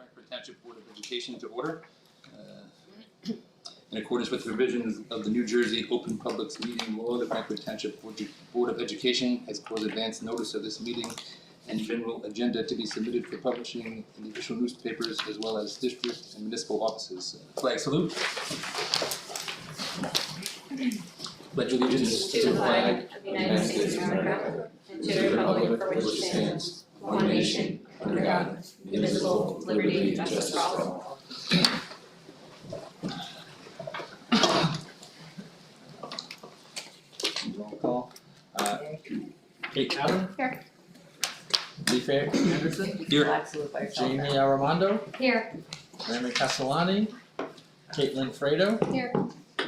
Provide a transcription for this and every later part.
Frankford Township Board of Education to order. In accordance with the provisions of the New Jersey Open Public Meeting Law, the Frankford Township Board of Education has caused advance notice of this meeting and general agenda to be submitted for publishing in the official newspapers as well as district and municipal offices. Flag salute. Pledge allegiance to the flag of the United States of America and to the republic for which it stands, one nation, under God, indivisible, with liberty and justice for all. Roll call. Kate Allen. Here. Lee Anderson. Here. Jamie Armando. Here. Rami Castellani. Caitlin Fredo. Here.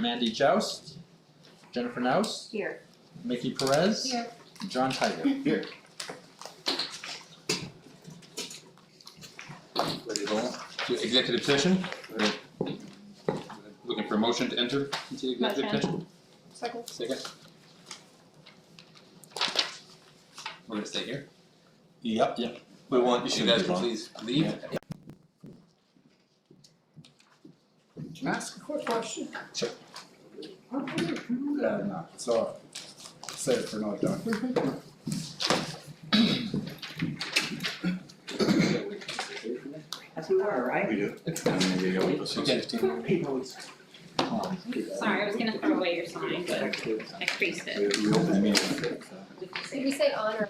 Mandy Joust. Jennifer Naus. Here. Mickey Perez. Here. John Tiger. Here. Ready to roll to executive session. Looking for a motion to enter into executive session. Second. Second. We're gonna stay here. Yep. We want you guys to please leave. Can I ask a quick question? Sure. No, it's all right. Save it for another time. As we were, right? We do. Sorry, I was gonna throw away your sign, but I creased it. Did we say honor?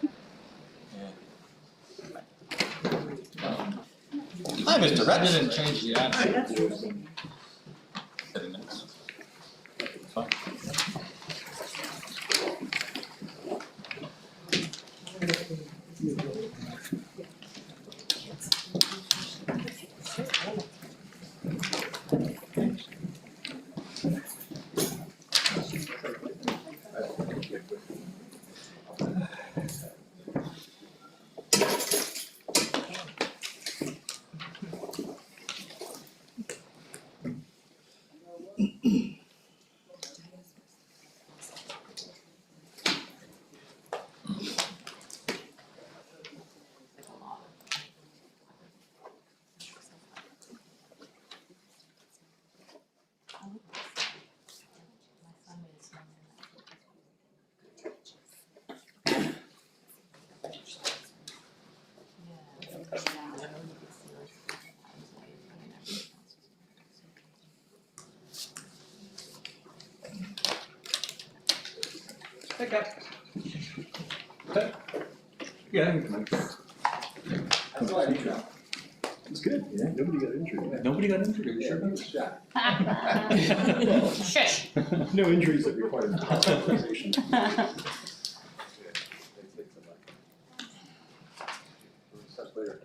Hi, Mr. I Rex. didn't change the address. 7 minutes. Fine. Pick up. Yeah, that's all I need now. It's good, yeah, nobody got injured. Nobody got injured, are you sure about that? Shush. No injuries that require hospitalization. Later.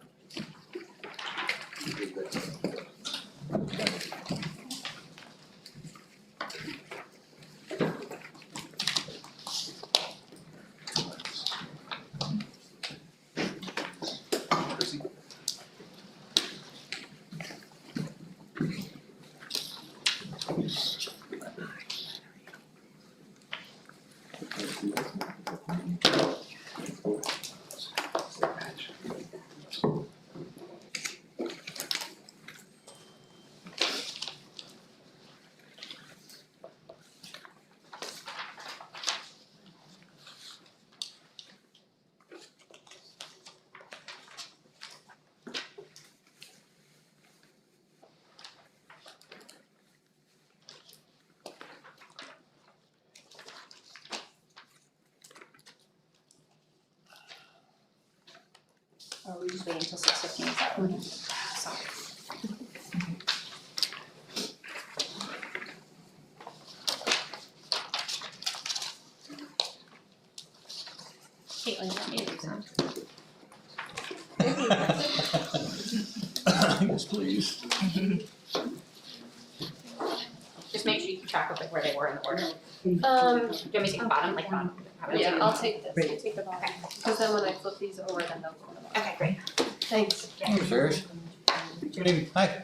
Oh, we just waiting until 6:15, is that right? Sorry. Caitlin, you want me to do some? Yes, please. Just make sure you keep track of like where they were in the order. Do you want me to take the bottom, like bottom? Yeah, I'll take this. Great. I'll take the bottom. Because then when I flip these over, then they'll go to the bottom. Okay, great. Thanks. Serious? Good evening. Hi.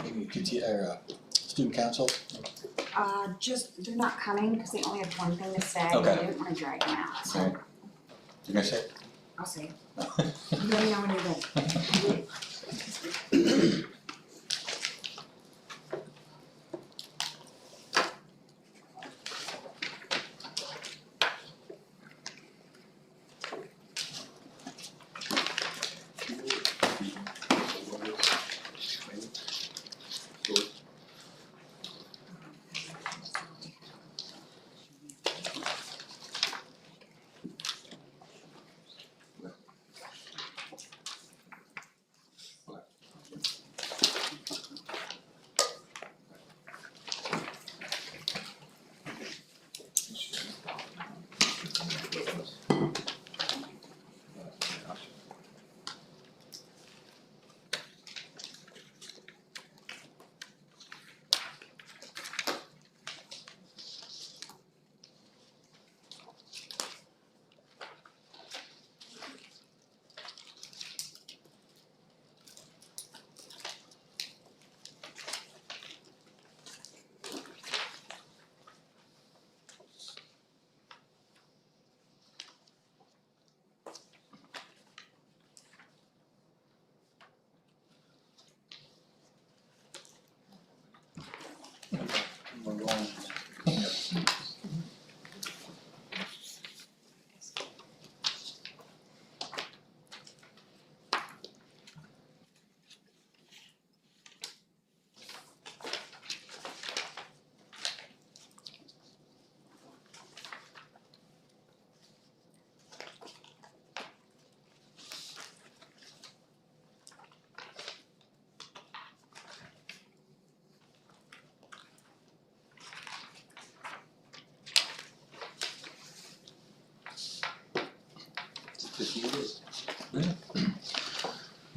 Maybe student council? Just, they're not coming because they only have one thing to say, and Okay. I didn't wanna drag them out, so Right. You gonna say? I'll say. You let me know when you're ready. We're going.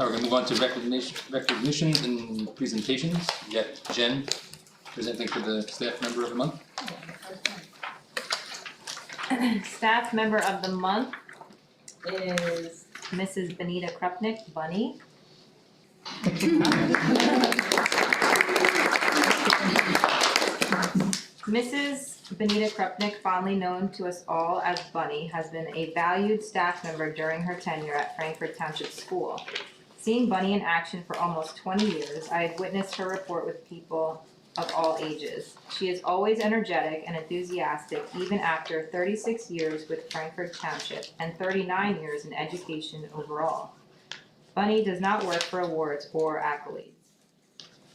All right, we're gonna move on to recognitions and presentations. We got Jen presenting for the staff member of the month. Staff member of the month is Mrs. Benita Krupnik, Bunny. Mrs. Benita Krupnik, fondly known to us all as Bunny, has been a valued staff member during her tenure at Frankford Township School. Seeing Bunny in action for almost 20 years, I have witnessed her rapport with people of all ages. She is always energetic and enthusiastic even after 36 years with Frankford Township and 39 years in education overall. Bunny does not work for awards or accolades.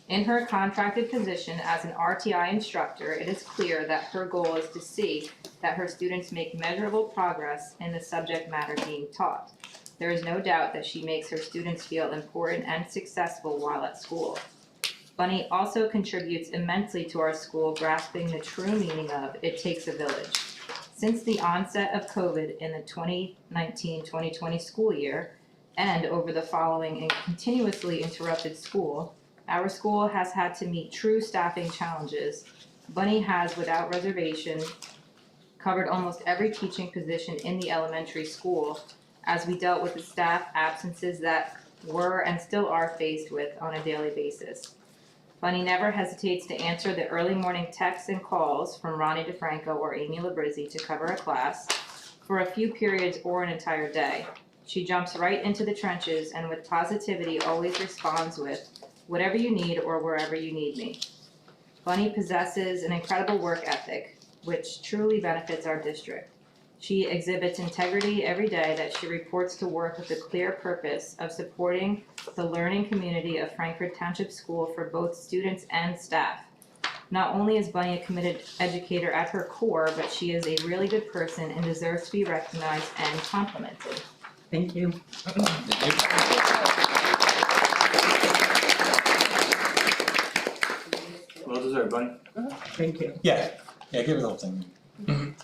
In her contracted position as an RTI instructor, it is clear that her goal is to see that her students make measurable progress in the subject matter being taught. There is no doubt that she makes her students feel important and successful while at school. Bunny also contributes immensely to our school, grasping the true meaning of "it takes a village." Since the onset of COVID in the 2019-2020 school year, and over the following and continuously interrupted school, our school has had to meet true staffing challenges. Bunny has, without reservation, covered almost every teaching position in the elementary school as we dealt with the staff absences that were and still are faced with on a daily basis. Bunny never hesitates to answer the early morning texts and calls from Ronnie DeFranco or Amy Labrizzi to cover a class for a few periods or an entire day. She jumps right into the trenches and with positivity always responds with, "Whatever you need or wherever you need me." Bunny possesses an incredible work ethic, which truly benefits our district. She exhibits integrity every day that she reports to work with the clear purpose of supporting the learning community of Frankford Township School for both students and staff. Not only is Bunny a committed educator at her core, but she is a really good person and deserves to be recognized and complimented. Thank you. Well deserved, buddy. Thank you. Yeah, give it the whole thing. Thank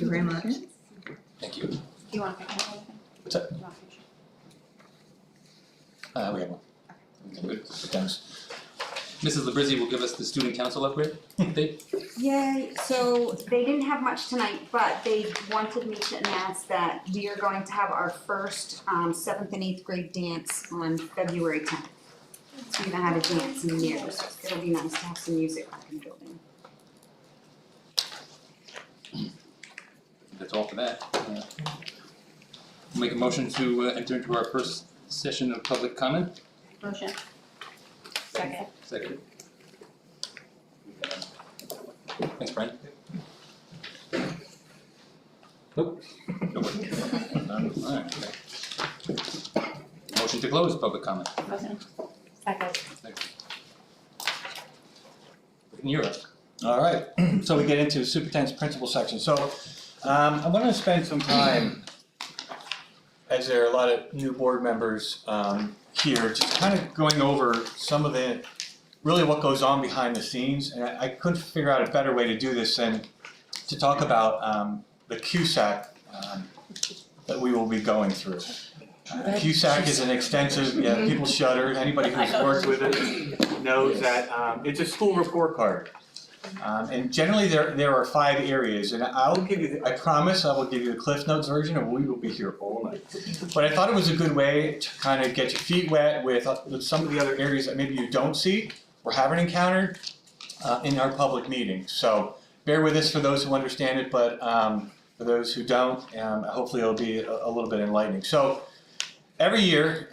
you very much. Thank you. Do you want a picture? What's that? Do you want a picture? We have one. Good. Dennis. Mrs. Labrizzi will give us the student council upgrade. Yay, so they didn't have much tonight, but they wanted me to announce that we are going to have our first 7th and 8th grade dance on February 10th. So we're gonna have a dance in the mirrors, it'll be nice to have some music back in the building. That's all for that. Make a motion to enter into our first session of public comment. Motion. Second. Second. Thanks, Brian. Nope. Nobody. None. All right, okay. Motion to close public comment. Motion. Second. You're up. All right, so we get into the superintendent's principal section. So I want to spend some time, as there are a lot of new board members here, just kind of going over some of the, really what goes on behind the scenes. And I couldn't figure out a better way to do this than to talk about the CUSAC that we will be going through. CUSAC is an extensive, people shudder, anybody who's worked with it knows that it's a school report card. And generally there are 5 areas, and I'll give you, I promise I will give you the Cliff Notes version, and we will be here all night. But I thought it was a good way to kind of get your feet wet with some of the other areas that maybe you don't see or haven't encountered in our public meetings. So bear with us for those who understand it, but for those who don't, hopefully it'll be a little bit enlightening. So every year,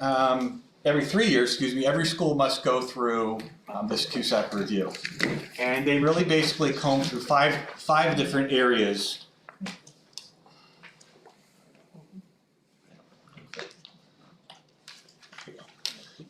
every 3 years, every school must go through this CUSAC review. And they really basically comb through five different areas.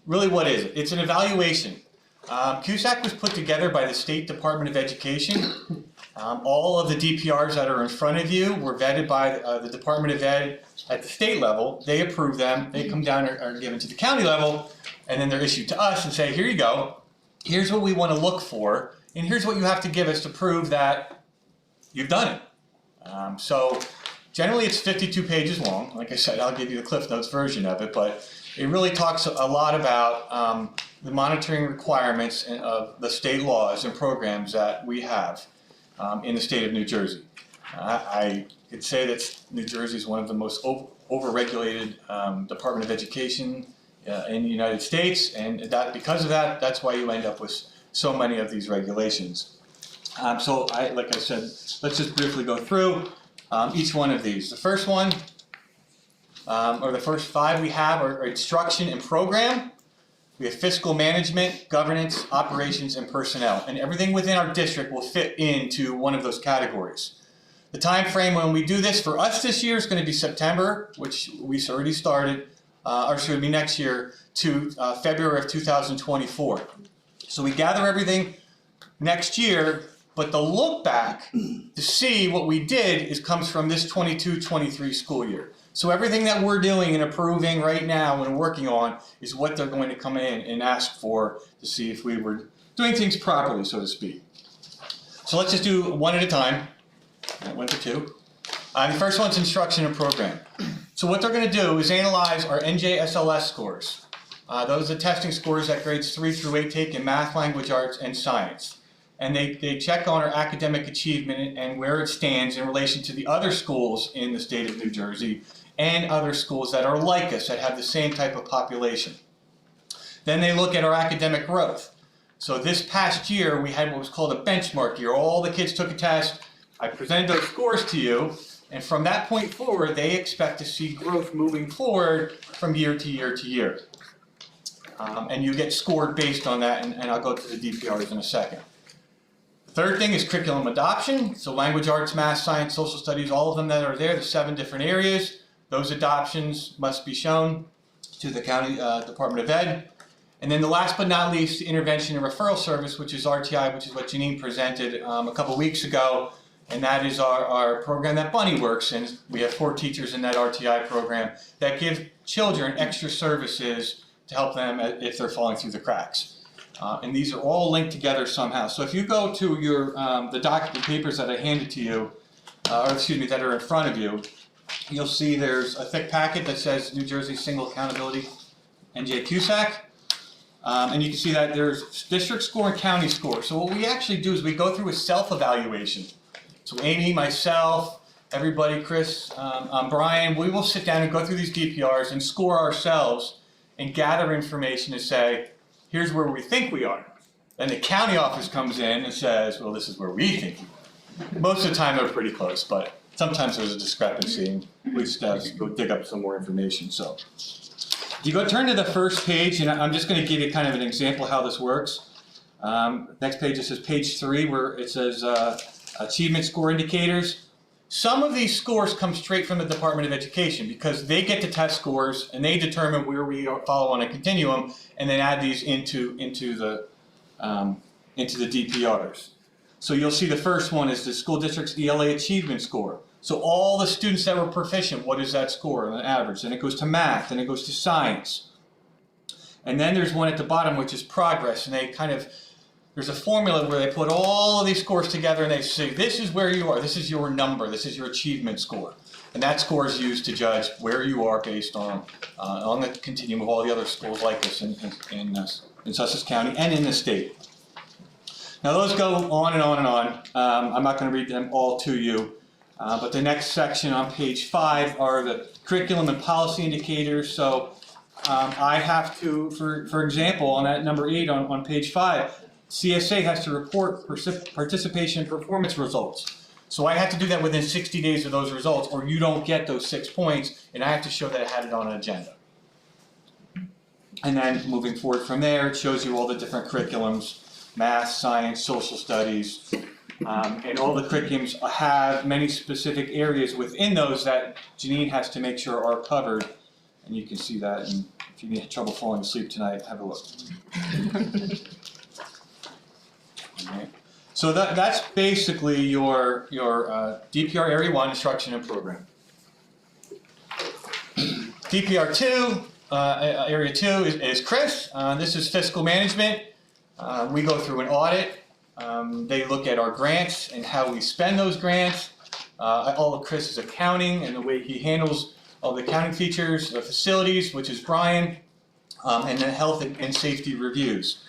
Really, what is it? It's an evaluation. CUSAC was put together by the State Department of Education. All of the DPRs that are in front of you were vetted by the Department of Ed at the state level. They approve them, they come down or are given to the county level, and then they're issued to us and say, here you go, here's what we want to look for, and here's what you have to give us to prove that you've done it. So generally it's 52 pages long. Like I said, I'll give you the Cliff Notes version of it, but it really talks a lot about the monitoring requirements of the state laws and programs that we have in the state of New Jersey. I could say that New Jersey is one of the most over-regulated Department of Education in the United States, and that because of that, that's why you end up with so many of these regulations. So like I said, let's just briefly go through each one of these. The first one, or the first 5 we have are instruction and program. We have fiscal management, governance, operations, and personnel. And everything within our district will fit into one of those categories. The time frame when we do this for us this year is going to be September, which we already started, or should be next year, to February of 2024. So we gather everything next year, but the look back to see what we did comes from this 22-23 school year. So everything that we're doing and approving right now and working on is what they're going to come in and ask for to see if we were doing things properly, so to speak. So let's just do one at a time. I went to 2. The first one's instruction and program. So what they're going to do is analyze our NJSLS scores. Those are the testing scores that grades 3 through 8 take in math, language arts, and science. And they check on our academic achievement and where it stands in relation to the other schools in the state of New Jersey and other schools that are like us, that have the same type of population. Then they look at our academic growth. So this past year, we had what was called a benchmark year. All the kids took a test. I presented those scores to you, and from that point forward, they expect to see growth moving forward from year to year to year. And you get scored based on that, and I'll go to the DPRs in a second. The third thing is curriculum adoption. So language arts, math, science, social studies, all of them that are there, the 7 different areas. Those adoptions must be shown to the county Department of Ed. And then the last but not least, the intervention and referral service, which is RTI, which is what Janine presented a couple weeks ago. And that is our program that Bunny works in. We have 4 teachers in that RTI program that give children extra services to help them if they're falling through the cracks. And these are all linked together somehow. So if you go to your the papers that I handed to you, that are in front of you, you'll see there's a thick packet that says New Jersey Single Accountability, NJ CUSAC. And you can see that there's district score and county score. So what we actually do is we go through a self-evaluation. So Amy, myself, everybody, Chris, Brian, we will sit down and go through these DPRs and score ourselves and gather information to say, here's where we think we are. Then the county office comes in and says, well, this is where we think you are. Most of the time they're pretty close, but sometimes there's a discrepancy and we just have to go dig up some more information. So you go turn to the first page, and I'm just going to give you kind of an example how this works. Next page, it says page 3, where it says achievement score indicators. Some of these scores come straight from the Department of Education because they get the test scores and they determine where we follow on a continuum and then add these into the DPRs. So you'll see the first one is the school district's ELA achievement score. So all the students that were proficient, what is that score on average? Then it goes to math, then it goes to science. And then there's one at the bottom which is progress, and there's a formula where they put all of these scores together and they say, this is where you are, this is your number, this is your achievement score. And that score is used to judge where you are based on the continuum of all the other schools like this in Sussex County and in the state. Now those go on and on and on. I'm not going to read them all to you, but the next section on page 5 are the curriculum and policy indicators. So I have to, for example, on that number 8 on page 5, CSA has to report participation and performance results. So I have to do that within 60 days of those results, or you don't get those 6 points, and I have to show that I had it on an agenda. And then moving forward from there, it shows you all the different curriculums, math, science, social studies, and all the curriculums have many specific areas within those that Janine has to make sure are covered. And you can see that, and if you have trouble falling asleep tonight, have a look. Okay. So that's basically your DPR Area 1 instruction and program. DPR 2, Area 2 is Chris. This is fiscal management. We go through an audit. They look at our grants and how we spend those grants. All of Chris is accounting and the way he handles all the accounting features, the facilities, which is Brian, and the health and safety reviews.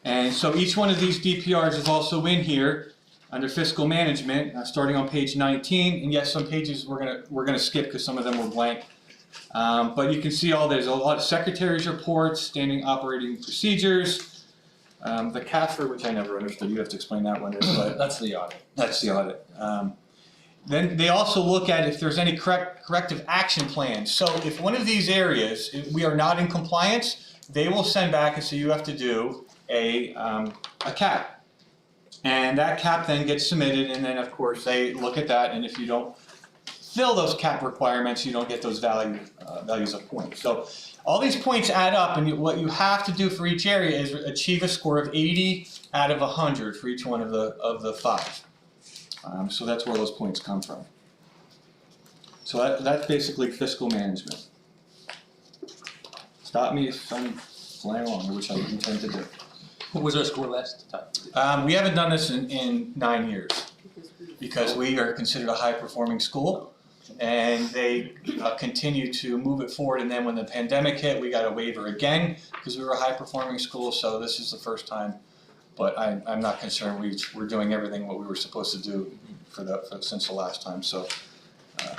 And so each one of these DPRs is also in here under fiscal management, starting on page 19. And yes, some pages we're gonna skip because some of them were blank. But you can see there's a lot of secretary's reports, standing operating procedures, the CAFR, which I never understood. You have to explain that one. But That's the audit. that's the audit. Then they also look at if there's any corrective action plans. So if one of these areas, if we are not in compliance, they will send back and say you have to do a cap. And that cap then gets submitted, and then of course they look at that, and if you don't fill those cap requirements, you don't get those values of points. So all these points add up, and what you have to do for each area is achieve a score of 80 out of 100 for each one of the 5. So that's where those points come from. So that's basically fiscal management. Stop me if I'm flying along, which I intend to do. What was our score last time? We haven't done this in 9 years because we are considered a high-performing school, and they continue to move it forward. And then when the pandemic hit, we got a waiver again because we were a high-performing school. So this is the first time, but I'm not concerned. We're doing everything what we were supposed to do since the last time. So. All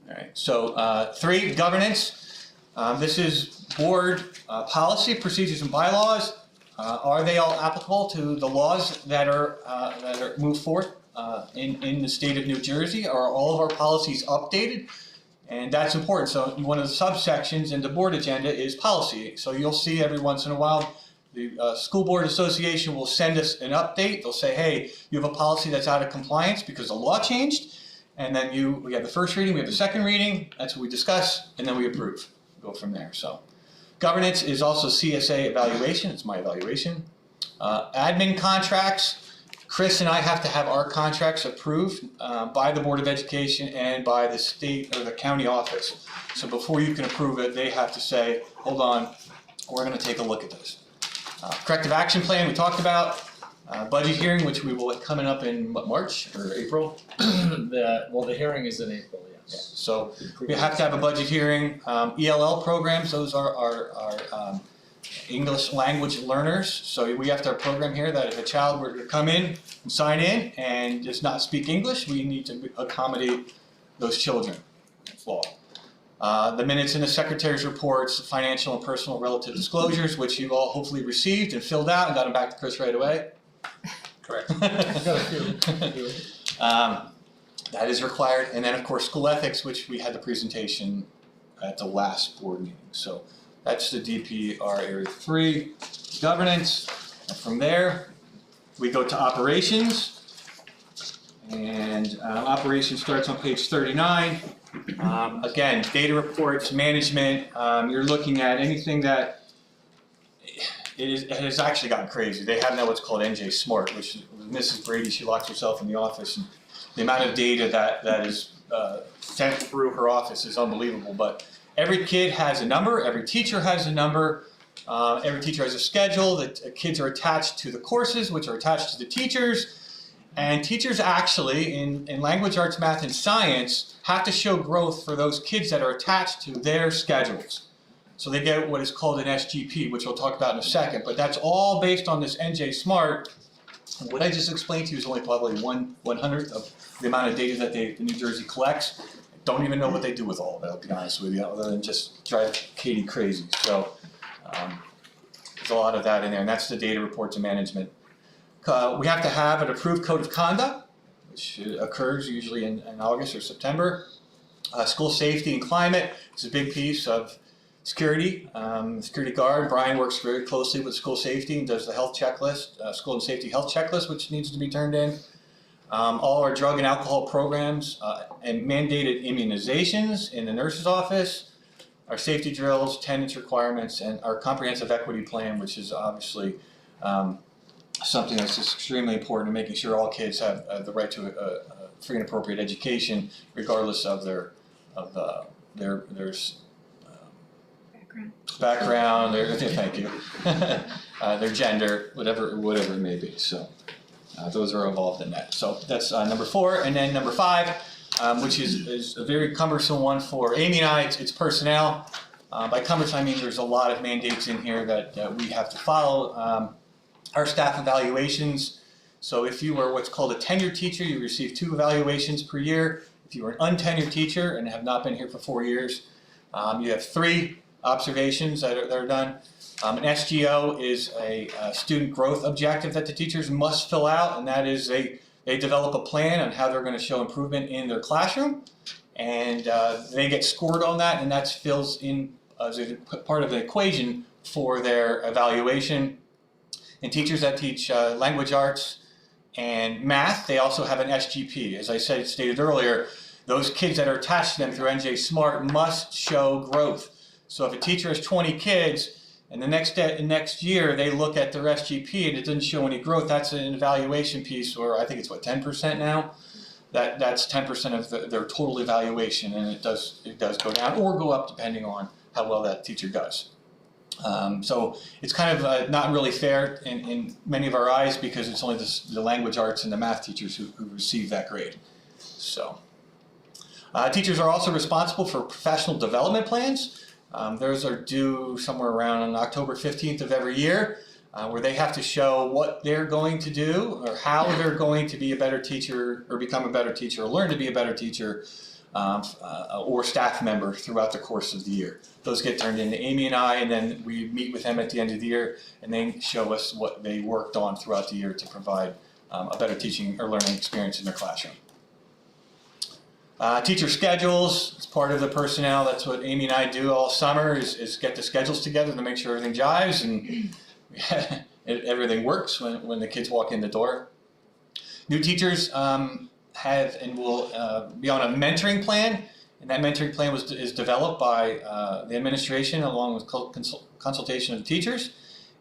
right. So 3, governance. This is board policy, procedures, and bylaws. Are they all applicable to the laws that are moved forth in the state of New Jersey? Are all of our policies updated? And that's important. So one of the subsections in the board agenda is policy. So you'll see every once in a while the school board association will send us an update. They'll say, hey, you have a policy that's out of compliance because the law changed. And then we have the first reading, we have the second reading. That's what we discuss, and then we approve. go from there. So governance is also CSA evaluation. It's my evaluation. Admin contracts. Chris and I have to have our contracts approved by the Board of Education and by the state or the county office. So before you can approve it, they have to say, hold on, we're going to take a look at this. Corrective action plan we talked about. Budget hearing, which we will have coming up in March or April. The hearing is in April, Yeah, yes. so we have to have a budget hearing. ELL programs, those are our English language learners. So we have to have a program here that if a child were to come in and sign in and does not speak English, we need to accommodate those children. That's law. The minutes in the secretary's reports, the financial and personal relative disclosures, which you've all hopefully received and filled out and got them back to Chris right away. Correct. Got a few. That is required. And then, of course, school ethics, which we had the presentation at the last board meeting. So that's the DPR Area 3 governance. And from there, we go to operations. And operations starts on page 39. Again, data reports, management. You're looking at anything that it has actually gotten crazy. They have now what's called NJ Smart, which Mrs. Brady, she locks herself in the office, and the amount of data that is sent through her office is unbelievable. But every kid has a number, every teacher has a number, every teacher has a schedule, the kids are attached to the courses, which are attached to the teachers. And teachers actually, in language arts, math, and science, have to show growth for those kids that are attached to their schedules. So they get what is called an SGP, which we'll talk about in a second. But that's all based on this NJ Smart. What I just explained to you is only probably 1/100th of the amount of data that the New Jersey collects. Don't even know what they do with all of it, I'll be honest with you, other than just drive Katie crazy. So there's a lot of that in there, and that's the data reports and management. We have to have an approved code of conduct, which occurs usually in August or September. School safety and climate is a big piece of security. Security guard, Brian works very closely with school safety and does the health checklist, school and safety health checklist, which needs to be turned in. All our drug and alcohol programs and mandated immunizations in the nurse's office, our safety drills, attendance requirements, and our comprehensive equity plan, which is obviously something that's just extremely important, making sure all kids have the right to a free and appropriate education, regardless of their background, thank you, their gender, whatever it may be. So those are involved in that. So that's number 4, and then number 5, which is a very cumbersome one for Amy and I. It's personnel. By cumbersome, I mean there's a lot of mandates in here that we have to follow. Our staff evaluations. So if you were what's called a tenured teacher, you receive 2 evaluations per year. If you are an untenured teacher and have not been here for 4 years, you have 3 observations that are done. An SGO is a student growth objective that the teachers must fill out, and that is they develop a plan on how they're going to show improvement in their classroom, and they get scored on that, and that fills in as a part of the equation for their evaluation. And teachers that teach language arts and math, they also have an SGP. As I stated earlier, those kids that are attached to them through NJ Smart must show growth. So if a teacher has 20 kids and the next year they look at their SGP and it doesn't show any growth, that's an evaluation piece, or I think it's 10% now? That's 10% of their total evaluation, and it does go down or go up depending on how well that teacher does. So it's kind of not really fair in many of our eyes, because it's only the language arts and the math teachers who receive that grade. So teachers are also responsible for professional development plans. Those are due somewhere around October 15th of every year, where they have to show what they're going to do or how they're going to be a better teacher or become a better teacher or learn to be a better teacher or staff member throughout the course of the year. Those get turned into Amy and I, and then we meet with them at the end of the year, and they show us what they worked on throughout the year to provide a better teaching or learning experience in their classroom. Teacher schedules, it's part of the personnel. That's what Amy and I do all summer, is get the schedules together to make sure everything jives and everything works when the kids walk in the door. New teachers have and will be on a mentoring plan, And that mentoring plan is developed by the administration along with consultation of the teachers.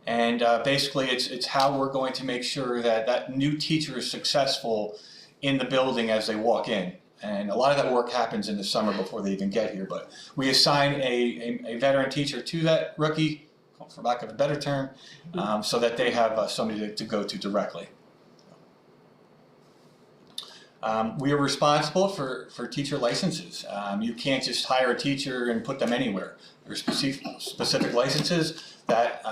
And basically it's how we're going to make sure that that new teacher is successful in the building as they walk in. And a lot of that work happens in the summer before they even get here. But we assign a veteran teacher to that rookie, for lack of a better term, so that they have somebody to go to directly. We are responsible for teacher licenses. You can't just hire a teacher and put them anywhere. There are specific licenses that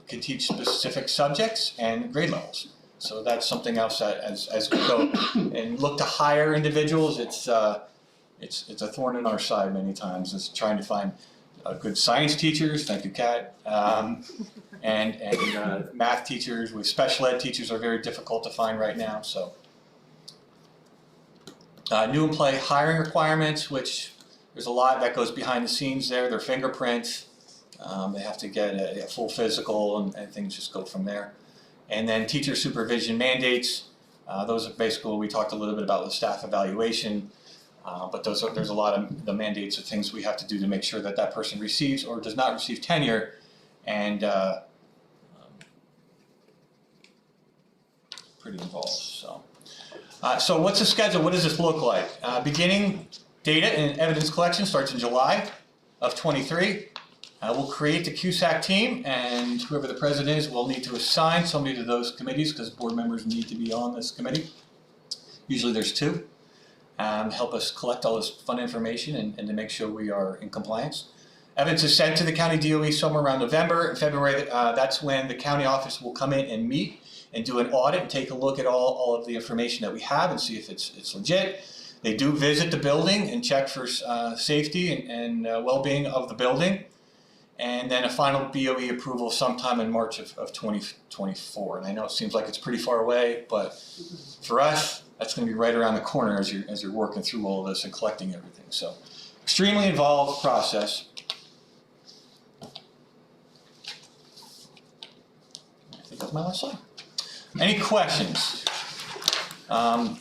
can teach specific subjects and grade levels. So that's something else that as we go and look to hire individuals, it's a thorn in our side many times, is trying to find good science teachers, thank you Kat, and math teachers. With special ed teachers are very difficult to find right now. So new employee hiring requirements, which there's a lot that goes behind the scenes there. Their fingerprints, they have to get a full physical and things just go from there. And then teacher supervision mandates, those are basically what we talked a little bit about with staff evaluation, but there's a lot of the mandates of things we have to do to make sure that that person receives or does not receive tenure, and pretty involved. So what's the schedule? What does this look like? Beginning data and evidence collection starts in July of 23. We'll create the CUSAC team, and whoever the president is will need to assign somebody to those committees because board members need to be on this committee. Usually there's two. Help us collect all this fun information and to make sure we are in compliance. Evidence is sent to the county DOE somewhere around November. In February, that's when the county office will come in and meet and do an audit and take a look at all of the information that we have and see if it's legit. They do visit the building and check for safety and well-being of the building. And then a final BOE approval sometime in March of 2024. And I know it seems like it's pretty far away, but for us, that's going to be right around the corner as you're working through all of this and collecting everything. So, extremely involved process. I think that's my last slide. Any questions?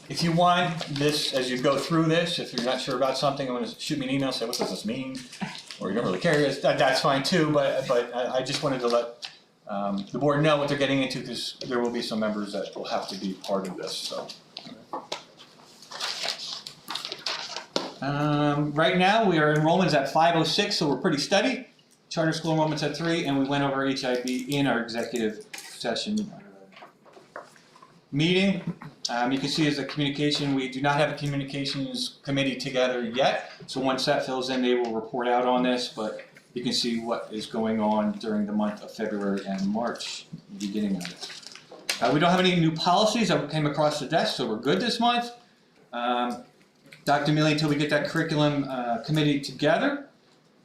If you want this, as you go through this, if you're not sure about something, I'm going to shoot me an email, say, what does this mean? Or you don't really care, that's fine too, but I just wanted to let the board know what they're getting into, because there will be some members that will have to be part of this. So, right now we are enrollments at 506, so we're pretty steady. Charter school enrollments at 3, and we went over HIB in our executive session meeting. You can see as a communication, we do not have a communications committee together yet. So once that fills in, they will report out on this, but you can see what is going on during the month of February and March, the beginning of it. We don't have any new policies that came across the desk, so we're good this month. Dr. Milley, until we get that curriculum committee together,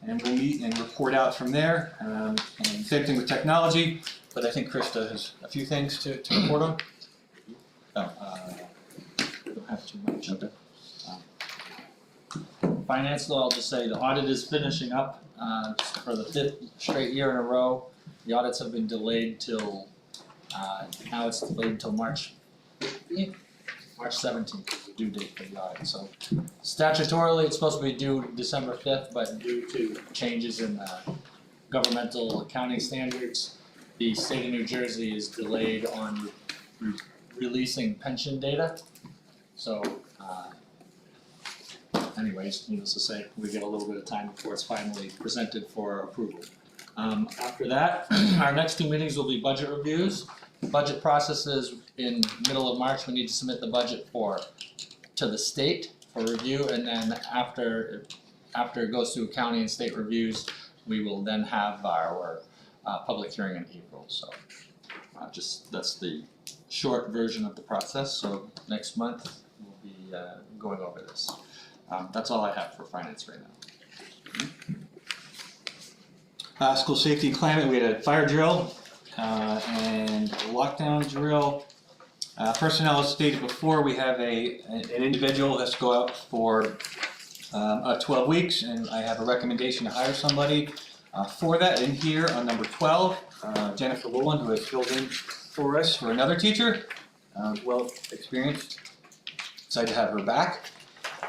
and we'll meet and report out from there. And same thing with technology, but I think Krista has a few things to report on. Don't have too much. Okay. Finance law, I'll just say the audit is finishing up for the 5th straight year in a row. The audits have been delayed till now it's delayed until March 17th is the due date for the audit. So statutorily it's supposed to be due December 5th, but due to changes in governmental accounting standards, the state of New Jersey is delayed on releasing pension data. So anyways, needless to say, we get a little bit of time before it's finally presented for approval. After that, our next 2 meetings will be budget reviews. Budget processes in middle of March, we need to submit the budget to the state for review, and then after it goes through county and state reviews, we will then have our public hearing in April. So that's the short version of the process. So next month we'll be going over this. That's all I have for finance right now. School safety and climate, we had a fire drill and a lockdown drill. Personnel, as stated before, we have an individual that's go out for 12 weeks, and I have a recommendation to hire somebody for that in here on number 12, Jennifer Woolen, who has filled in for us for another teacher, well experienced. Excited to have her back.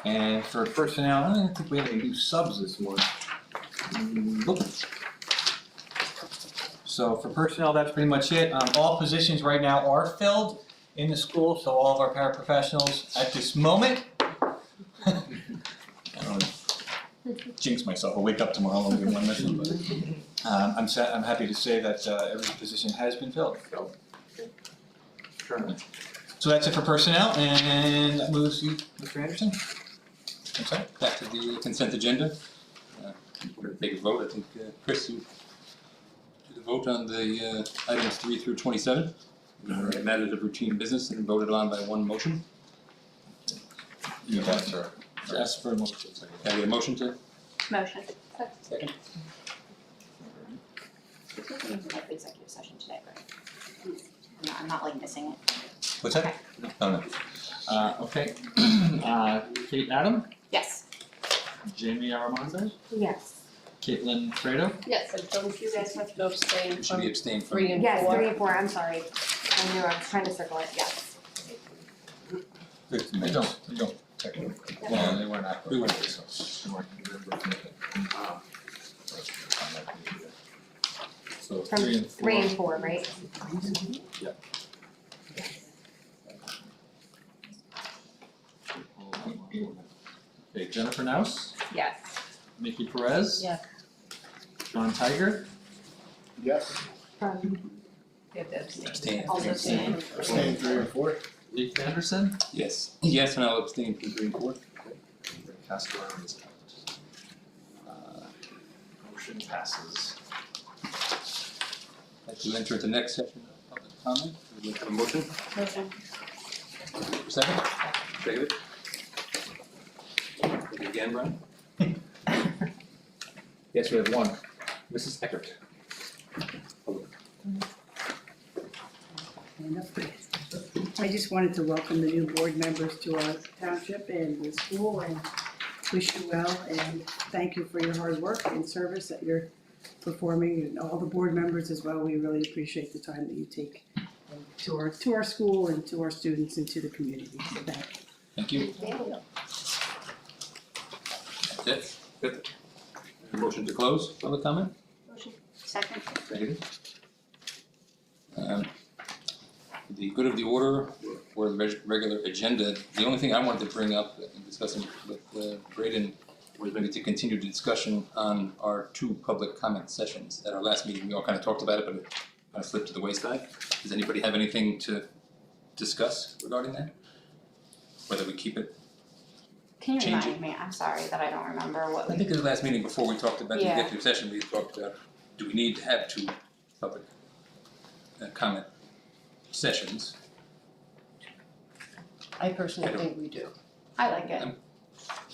And for personnel, I don't think we have any new subs this morning. Nope. So for personnel, that's pretty much it. All positions right now are filled in the school, so all of our paraprofessionals at this moment. I don't wanna jinx myself, I'll wake up tomorrow and only be one missing, but I'm happy to say that every position has been filled. So that's it for personnel, and that moves you, Mr. Anderson. I'm sorry? Back to the consent agenda. We're gonna take a vote, I think, Chris, you did the vote on the items 3 through 27. Matters of routine business and voted on by one motion. You have to ask for a motion. Can I get a motion to? Motion. Second. Executive session today, right? I'm not like missing it. What's that? Oh, no. Okay. Kate Adam, Yes. Jamie Armando, Yes. Caitlin Fredo, Yes, and don't you guys have to abstain Should be from abstained from. 3 and 4? Yes, 3 and 4, I'm sorry. I knew, I was trying to circle it, yes. they don't technically, well, they weren't active. We weren't. So, they weren't. So From 3 and 4. 3 and 4, right? Okay, Jennifer Naus, Yes. Nikki Perez. Yes. John Tiger, Yes. You have to abstain. Abstain. Also abstain. Abstain 3 and 4. Leif Anderson, Yes, yes, and I'll abstain from 3 and 4. Castellano is out. Motion passes. I'd like to enter the next session of public comment. Would you have a motion? Motion. Second? Second. Take it again, Brian? Yes, we have one. Mrs. Eckert. I just wanted to welcome the new board members to our township and the school and wish you well and thank you for your hard work and service that you're performing and all the board members as well. We really appreciate the time that you take to our school and to our students and to the community. So thank you. Thank you. That's it. Good. Motion to close public comment? Second. Seconded. The good of the order or the regular agenda, the only thing I wanted to bring up in discussing with Braden was maybe to continue the discussion on our 2 public comment sessions. At our last meeting, we all kind of talked about it, but it kind of slipped to the wayside. Does anybody have anything to discuss regarding that? Whether we keep it? Can you Change remind me? I'm sorry that I don't remember what I think at the last meeting before we talked about the Yeah. executive session, we talked about, do we need to have 2 public comment sessions? I personally think we do. I like it. I'm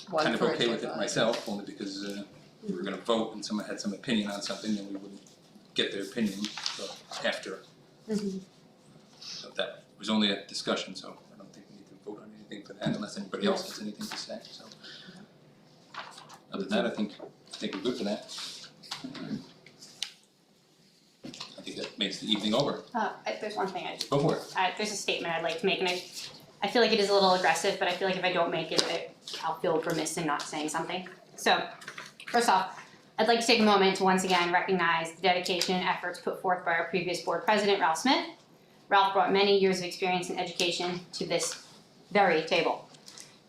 One kind of for okay with it agenda. myself, only because we were gonna vote and someone had some opinion on something, then we wouldn't get their opinion till after. So that was only a discussion, so I don't think we need to vote on anything for that unless anybody else has anything to say, so. Other than that, I think we're good for that. I think that makes the evening over. There's one thing Go for it. there's a statement I'd like to make, and I feel like it is a little aggressive, but I feel like if I don't make it, I'll feel remiss in not saying something. So, first off, I'd like to take a moment to once again recognize the dedication and efforts put forth by our previous board president, Ralph Smith. Ralph brought many years of experience in education to this very table.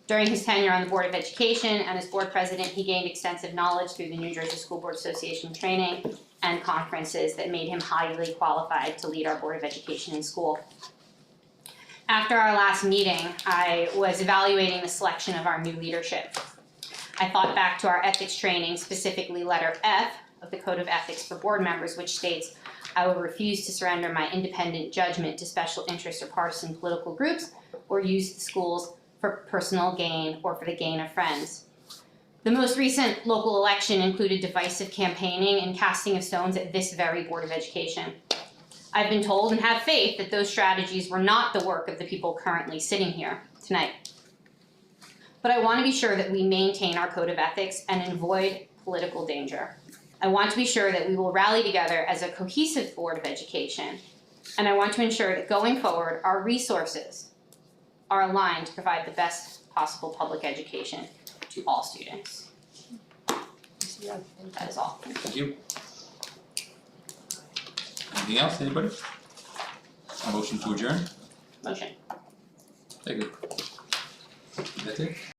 During his tenure on the Board of Education and as board president, he gained extensive knowledge through the New Jersey School Board Association training and conferences that made him highly qualified to lead our Board of Education in school. After our last meeting, I was evaluating the selection of our new leadership. I thought back to our ethics training, specifically letter F of the Code of Ethics for board members, which states, "I will refuse to surrender my independent judgment to special interest or partisan political groups or use the schools for personal gain or for the gain of friends." The most recent local election included divisive campaigning and casting of stones at this very Board of Education. I've been told and have faith that those strategies were not the work of the people currently sitting here tonight. But I want to be sure that we maintain our code of ethics and avoid political danger. I want to be sure that we will rally together as a cohesive Board of Education, and I want to ensure that going forward, our resources are aligned to provide the best possible public education to all students. That is all. Thank you. Anything else, anybody? A motion to adjourn? Motion. Very good. That's it?